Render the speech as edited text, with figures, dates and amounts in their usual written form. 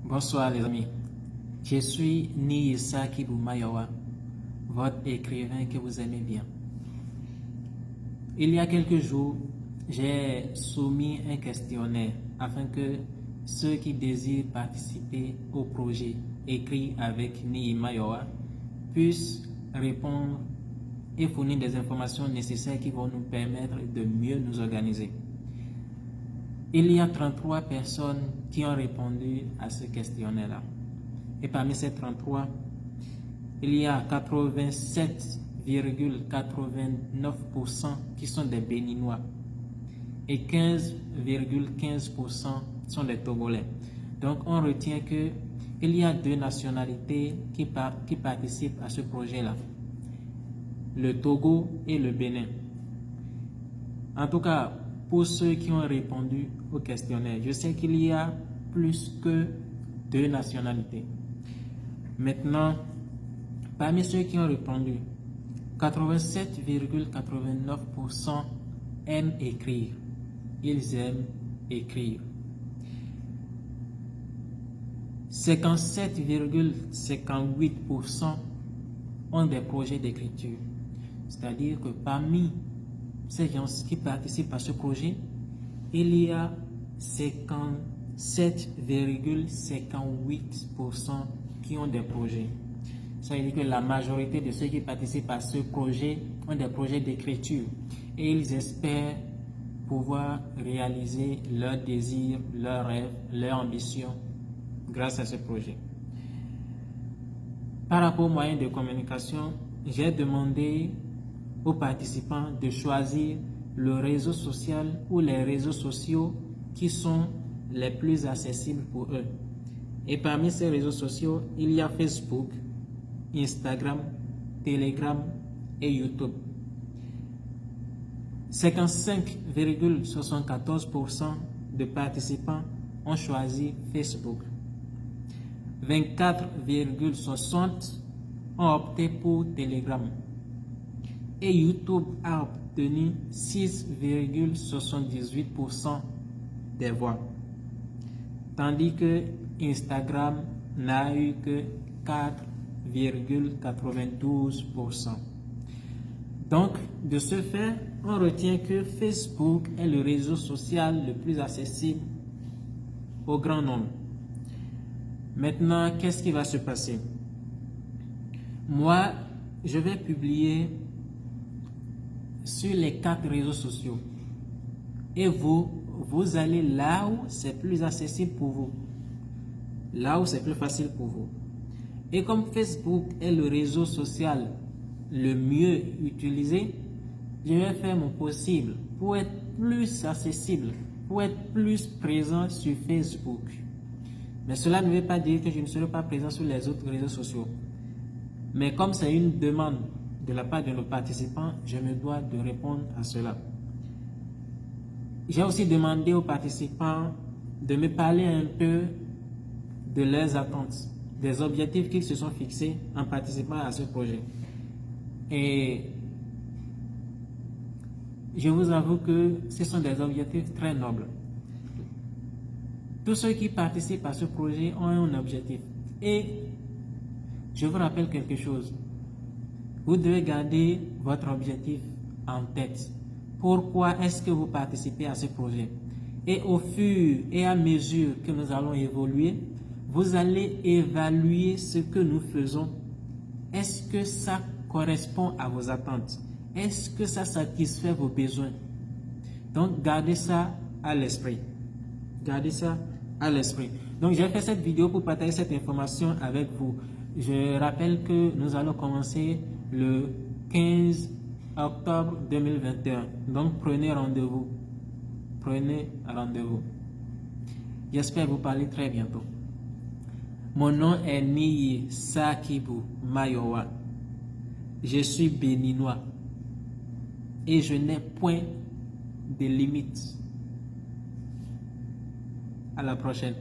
Bonsoir les amis, je suis Niyisa Kibumayowa, votre écrivain que vous aimez bien. Il y a quelques jours, j'ai soumis un questionnaire afin que ceux qui désirent participer au projet écrit avec Niyisa puissent répondre et fournir des informations nécessaires qui vont nous permettre de mieux nous organiser. Il y a 33 personnes qui ont répondu à ce questionnaire-là. Et parmi ces 33, il y a 87,89% qui sont des Béninois et 15,15% sont des Togolais. Donc on retient qu'il y a deux nationalités qui participent à ce projet-là, le Togo et le Bénin. En tout cas, pour ceux qui ont répondu au questionnaire, je sais qu'il y a plus que deux nationalités. Maintenant, parmi ceux qui ont répondu, 87,89% aiment écrire. Ils aiment écrire. 57,58% ont des projets d'écriture. C'est-à-dire que parmi ces gens qui participent à ce projet, il y a 57,58% qui ont des projets. Ça veut dire que la majorité de ceux qui participent à ce projet ont des projets d'écriture et ils espèrent pouvoir réaliser leurs désirs, leurs rêves, leurs ambitions grâce à ce projet. Par rapport aux moyens de communication, j'ai demandé aux participants de choisir le réseau social ou les réseaux sociaux qui sont les plus accessibles pour eux. Et parmi ces réseaux sociaux, il y a Facebook, Instagram, Telegram et YouTube. 55,74% de participants ont choisi Facebook. 24,60% ont opté pour Telegram. Et YouTube a obtenu 6,78% des voix. Tandis que Instagram n'a eu que 4,92%. Donc, de ce fait, on retient que Facebook est le réseau social le plus accessible au grand nombre. Maintenant, qu'est-ce qui va se passer? Moi, je vais publier sur les 4 réseaux sociaux. Et vous allez là où c'est plus accessible pour vous. Là où c'est plus facile pour vous. Et comme Facebook est le réseau social le mieux utilisé, je vais faire mon possible pour être plus accessible, pour être plus présent sur Facebook. Mais cela ne veut pas dire que je ne serai pas présent sur les autres réseaux sociaux. Mais comme c'est une demande de la part de nos participants, je me dois de répondre à cela. J'ai aussi demandé aux participants de me parler un peu de leurs attentes, des objectifs qu'ils se sont fixés en participant à ce projet. Et je vous avoue que ce sont des objectifs très nobles. Tous ceux qui participent à ce projet ont un objectif. Et je vous rappelle quelque chose. Vous devez garder votre objectif en tête. Pourquoi est-ce que vous participez à ce projet? Et au fur et à mesure que nous allons évoluer, vous allez évaluer ce que nous faisons. Est-ce que ça correspond à vos attentes? Est-ce que ça satisfait vos besoins? Donc, gardez ça à l'esprit. Gardez ça à l'esprit. Donc, j'ai fait cette vidéo pour partager cette information avec vous. Je rappelle que nous allons commencer le 15 octobre 2021. Donc, prenez rendez-vous. Prenez rendez-vous. J'espère vous parler très bientôt. Mon nom est Niyisa Kibumayowa. Je suis béninois et je n'ai point de limite. À la prochaine.